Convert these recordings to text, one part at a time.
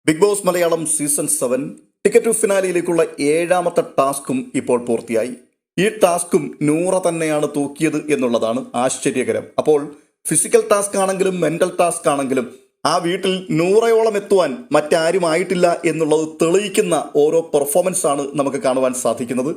Big Boss Malayalam season 7 ticket to ഫിനാലിയിലേക്കുള്ള 7ാമത്തെ ടാസ്കും ഇപ്പോൾ പൂർത്തിയായി. ഈ ടാസ്കും നൂറ തന്നെയാണ് തൂക്കിയത് എന്നുള്ളതാണ് ആശ്ചര്യകരം. അപ്പോൾ ഫിസിക്കൽ ടാസ്ക് ആണെങ്കിലും മെന്റൽ ടാസ്ക് ആണെങ്കിലും ആ വീട്ടിൽ നൂറയോളം എത്തുവാൻ മറ്റാരും ആയിട്ടില്ല എന്നുള്ളത് തെളിയിക്കുന്ന ഓരോ പെർഫോമൻസ് ആണ് നമുക്ക് കാണുവാൻ സാധിക്കുന്നത്.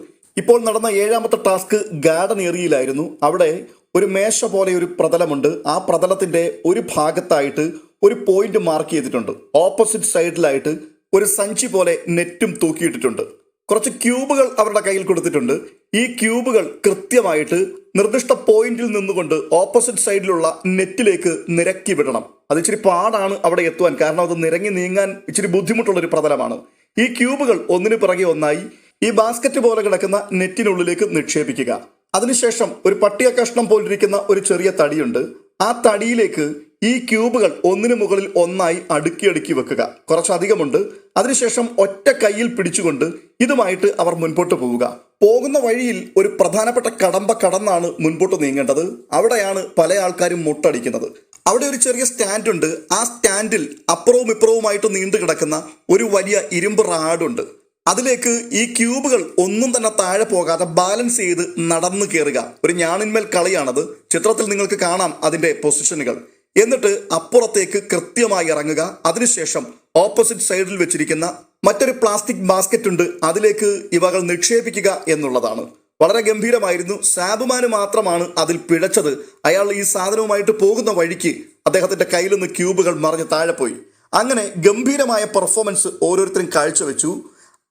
ഇപ്പോൾ നടന്ന 7ാമത്തെ ടാസ്ക് ഗാർഡൻ ഏരിയയിലായിരുന്നു. അവിടെ ഒരു മേശ പോലെ ഒരു പ്രതലമുണ്ട്. ആ പ്രതലത്തിന്റെ ഒരു ഭാഗത്തായിട്ട് ഒരു പോയിന്റ് മാർക്ക് ചെയ്തിട്ടുണ്ട്. ഓപ്പോസിറ്റ് സൈഡിലായിട്ട് ഒരു സഞ്ചി പോലെ നെറ്റും തൂക്കിയിട്ടിട്ടുണ്ട്. കുറച്ച് ക്യൂബുകൾ അവരുടെ കയ്യിൽ കൊടുത്തിട്ടുണ്ട്. ഈ ക്യൂബുകൾ കൃത്യമായിട്ട് നിർദ്ദിഷ്ട പോയിന്റിൽ നിന്നുകൊണ്ട് ഓപ്പോസിറ്റ് സൈഡിലുള്ള നെറ്റിലേക്ക് നിരക്കി വിടണം. അത് ഇച്ചിരി പാടാണ് അവിടെ എത്തുവാൻ, കാരണം അത് നിരങ്ങി നീങ്ങാൻ ഇച്ചിരി ബുദ്ധിമുട്ടുള്ളൊരു പ്രതലമാണ്. ഈ ക്യൂബുകൾ ഒന്നിനു പിറകെ ഒന്നായി ഈ ബാസ്ക്കറ്റ് പോലെ കിടക്കുന്ന നെറ്റിനുള്ളിലേക്ക് നിക്ഷേപിക്കുക. അതിനുശേഷം ഒരു പട്ടിക കഷ്ണം പോലിരിക്കുന്ന ഒരു ചെറിയ തടിയുണ്ട്. ആ തടിയിലേക്ക് ഈ ക്യൂബുകൾ ഒന്നിനു മുകളിൽ ഒന്നായി അടുക്കി വെക്കുക. കുറച്ചധികമുണ്ട്. അതിനുശേഷം ഒറ്റ കയ്യിൽ പിടിച്ചുകൊണ്ട് ഇതുമായിട്ട് അവർ മുൻപോട്ട് പോവുക. പോകുന്ന വഴിയിൽ ഒരു പ്രധാനപ്പെട്ട കടമ്പ കടന്നാണ് മുൻപോട്ട് നീങ്ങേണ്ടത്. അവിടെയാണ് പല ആൾക്കാരും മുട്ടടിക്കുന്നത്. അവിടെ ഒരു ചെറിയ സ്റ്റാൻഡ് ഉണ്ട്. ആ സ്റ്റാൻഡിൽ അപ്പുറവും ഇപ്പുറവുമായിട്ട് നീണ്ടു കിടക്കുന്ന ഒരു വലിയ ഇരുമ്പ് റാഡുണ്ട്. അതിലേക്ക് ഈ ക്യൂബുകൾ ഒന്നും തന്നെ താഴെ പോകാതെ ബാലൻസ് ചെയ്ത് നടന്നു കയറുക. ഒരു ഞാണിന്മേൽ കളിയാണത്. ചിത്രത്തിൽ നിങ്ങൾക്ക് കാണാം അതിന്റെ പൊസിഷനുകൾ. എന്നിട്ട് അപ്പുറത്തേക്ക് കൃത്യമായി ഇറങ്ങുക. അതിനുശേഷം ഓപ്പോസിറ്റ് സൈഡിൽ വെച്ചിരിക്കുന്ന മറ്റൊരു പ്ലാസ്റ്റിക് ബാസ്ക്കറ്റ് ഉണ്ട്. അതിലേക്ക് ഇവകൾ നിക്ഷേപിക്കുക എന്നുള്ളതാണ്. വളരെ ഗംഭീരമായിരുന്നു. സാബുമാന് മാത്രമാണ് അതിൽ പിഴച്ചത്. അയാൾ ഈ സാധനവുമായിട്ട് പോകുന്ന വഴിക്ക് അദ്ദേഹത്തിന്റെ കയ്യിൽ നിന്ന് ക്യൂബുകൾ മറിഞ്ഞ് താഴെ പോയി. അങ്ങനെ ഗംഭീരമായ പെർഫോമൻസ് ഓരോരുത്തരും കാഴ്ചവെച്ചു.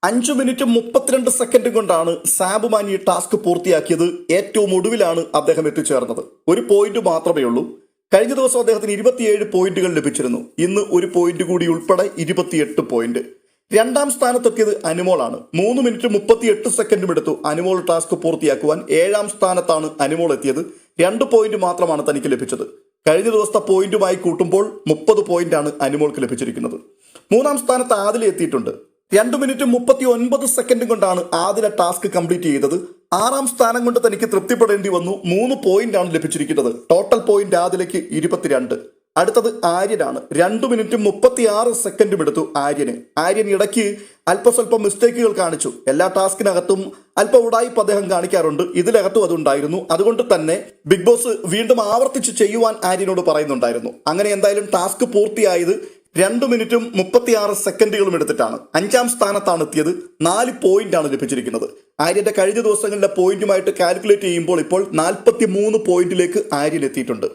5 മിനിറ്റ് 32 സെക്കൻഡ് കൊണ്ടാണ് സാബുമാൻ ഈ ടാസ്ക് പൂർത്തിയാക്കിയത്. ഏറ്റവും ഒടുവിലാണ് അദ്ദേഹം എത്തിച്ചേർന്നത്. ഒരു പോയിന്റ് മാത്രമേ ഉള്ളൂ. കഴിഞ്ഞ ദിവസം അദ്ദേഹത്തിന് 27 പോയിന്റുകൾ ലഭിച്ചിരുന്നു. ഇന്ന് ഒരു പോയിന്റ് കൂടി ഉൾപ്പെടെ 28 പോയിന്റ്. 2ാം സ്ഥാനത്തെത്തിയത് അനുമോളാണ്. 3 മിനിറ്റ് 38 സെക്കൻഡും എടുത്തു അനുമോൾ ടാസ്ക് പൂർത്തിയാക്കുവാൻ. 7ാം സ്ഥാനത്താണ് അനുമോൾ എത്തിയത്. 2 പോയിന്റ് മാത്രമാണ് തനിക്ക് ലഭിച്ചത്. കഴിഞ്ഞ ദിവസത്തെ പോയിന്റുമായി കൂട്ടുമ്പോൾ 30 പോയിന്റാണ് അനുമോൾക്ക് ലഭിച്ചിരിക്കുന്നത്. 3ാം സ്ഥാനത്ത് ആദില എത്തിയിട്ടുണ്ട്. 2 മിനിറ്റ് 39 സെക്കൻഡ് കൊണ്ടാണ് ആദില ടാസ്ക് കംപ്ലീറ്റ് ചെയ്തത്. 6ാം സ്ഥാനം കൊണ്ട് തനിക്ക് തൃപ്തിപ്പെടേണ്ടി വന്നു. 3 പോയിന്റാണ് ലഭിച്ചിരിക്കുന്നത്. ടോട്ടൽ പോയിന്റ് ആദിലയ്ക്ക് 22. അടുത്തത് ആര്യനാണ്. 2 മിനിറ്റ് 36 സെക്കൻഡും എടുത്തു ആര്യൻ ഇടയ്ക്ക് അല്പസ്വല്പം മിസ്റ്റേക്കുകൾ കാണിച്ചു. എല്ലാ ടാസ്കിനകത്തും അല്പ ഉടായിപ്പ് അദ്ദേഹം കാണിക്കാറുണ്ട്. ഇതിനകത്തും അതുണ്ടായിരുന്നു. അതുകൊണ്ട് തന്നെ ബിഗ് ബോസ് വീണ്ടും ആവർത്തിച്ച് ചെയ്യുവാൻ ആര്യനോട് പറയുന്നുണ്ടായിരുന്നു. അങ്ങനെ എന്തായാലും ടാസ്ക് പൂർത്തിയായത് 2 മിനിറ്റും 36 സെക്കൻഡുകളും എടുത്തിട്ടാണ്. 5ാം സ്ഥാനത്താണ് എത്തിയത്. 4 പോയിന്റാണ് ലഭിച്ചിരിക്കുന്നത്. ആര്യന്റെ കഴിഞ്ഞ ദിവസങ്ങളിലെ പോയിന്റുമായിട്ട് കാൽക്കുലേറ്റ് ചെയ്യുമ്പോൾ ഇപ്പോൾ 43 പോയിന്റിലേക്ക് ആര്യൻ എത്തിയിട്ടുണ്ട്.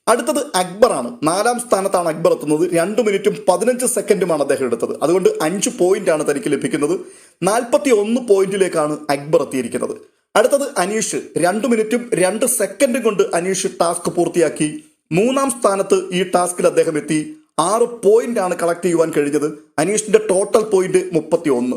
അടുത്തത് അക്ബറാണ്. 4ാം സ്ഥാനത്താണ് അക്ബർ എത്തുന്നത്. 2 മിനിറ്റും 15 സെക്കൻഡുമാണ് അദ്ദേഹം എടുത്തത്. അതുകൊണ്ട് 5 പോയിന്റാണ് തനിക്ക് ലഭിക്കുന്നത്. 41 പോയിന്റിലേക്കാണ് അക്ബർ എത്തിയിരിക്കുന്നത്. അടുത്തത് അനീഷ്. 2 മിനിറ്റും 2 സെക്കൻഡും കൊണ്ട് അനീഷ് ടാസ്ക് പൂർത്തിയാക്കി. 3ാം സ്ഥാനത്ത് ഈ ടാസ്കിൽ അദ്ദേഹം എത്തി. 6 പോയിന്റാണ് കളക്ട് ചെയ്യുവാൻ കഴിഞ്ഞത്. അനീഷിന്റെ ടോട്ടൽ പോയിന്റ് 31.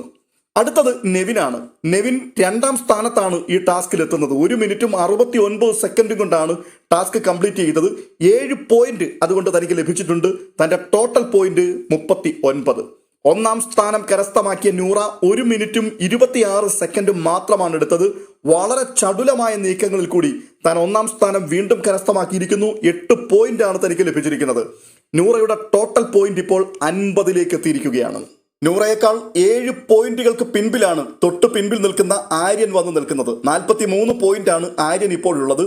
അടുത്തത് നെവിനാണ്. നെവിൻ 2ാം സ്ഥാനത്താണ് ഈ ടാസ്കിൽ എത്തുന്നത്. 1 മിനിറ്റും 69 സെക്കൻഡും കൊണ്ടാണ് ടാസ്ക് കംപ്ലീറ്റ് ചെയ്തത്. 7 പോയിന്റ് അതുകൊണ്ട് തനിക്ക് ലഭിച്ചിട്ടുണ്ട്. തന്റെ ടോട്ടൽ പോയിന്റ് 39. 1ാം സ്ഥാനം കരസ്ഥമാക്കിയ നൂറ 1 മിനിറ്റും 26 സെക്കൻഡും മാത്രമാണ് എടുത്തത്. വളരെ ചടുലമായ നീക്കങ്ങളിൽ കൂടി താൻ 1ാം സ്ഥാനം വീണ്ടും കരസ്ഥമാക്കിയിരിക്കുന്നു. 8 പോയിന്റാണ് തനിക്ക് ലഭിച്ചിരിക്കുന്നത്. നൂറയുടെ ടോട്ടൽ പോയിന്റ് ഇപ്പോൾ 50ലേക്ക് എത്തിയിരിക്കുകയാണ്. നൂറയേക്കാൾ 7 പോയിന്റുകൾക്ക് പിൻപിലാണ് തൊട്ട് പിൻപിൽ നിൽക്കുന്ന ആര്യൻ വന്ന് നിൽക്കുന്നത്. 43 പോയിന്റാണ് ആര്യൻ ഇപ്പോൾ ഉള്ളത്.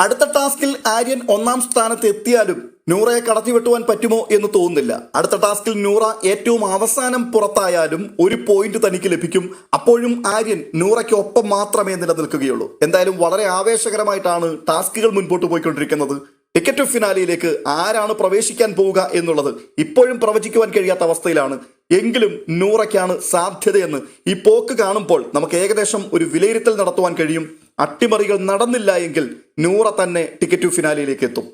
അടുത്ത ടാസ്കിൽ ആര്യൻ 1ാം സ്ഥാനത്ത് എത്തിയാലും നൂറയെ കടത്തിവെട്ടുവാൻ പറ്റുമോ എന്ന് തോന്നുന്നില്ല. അടുത്ത ടാസ്കിൽ നൂറ ഏറ്റവും അവസാനം പുറത്തായാലും 1 പോയിന്റ് തനിക്ക് ലഭിക്കും. അപ്പോഴും ആര്യൻ നൂറയ്ക്ക് ഒപ്പം മാത്രമേ നിലനിൽക്കുകയുള്ളൂ. എന്തായാലും വളരെ ആവേശകരമായിട്ടാണ് ടാസ്കുകൾ മുൻപോട്ട് പോയിക്കൊണ്ടിരിക്കുന്നത്. ടിക്കറ്റ് ടു ഫിനാലിയിലേക്ക് ആരാണ് പ്രവേശിക്കാൻ പോവുക എന്നുള്ളത് ഇപ്പോഴും പ്രവചിക്കുവാൻ കഴിയാത്ത അവസ്ഥയിലാണ്. എങ്കിലും നൂറയ്ക്കാണ് സാധ്യതയെന്ന് ഈ പോക്ക് കാണുമ്പോൾ നമുക്ക് ഏകദേശം ഒരു വിലയിരുത്തൽ നടത്തുവാൻ കഴിയും. അട്ടിമറികൾ നടന്നില്ല എങ്കിൽ നൂറ തന്നെ ടിക്കറ്റ് ടു ഫിനാലിയിലേക്ക് എത്തും.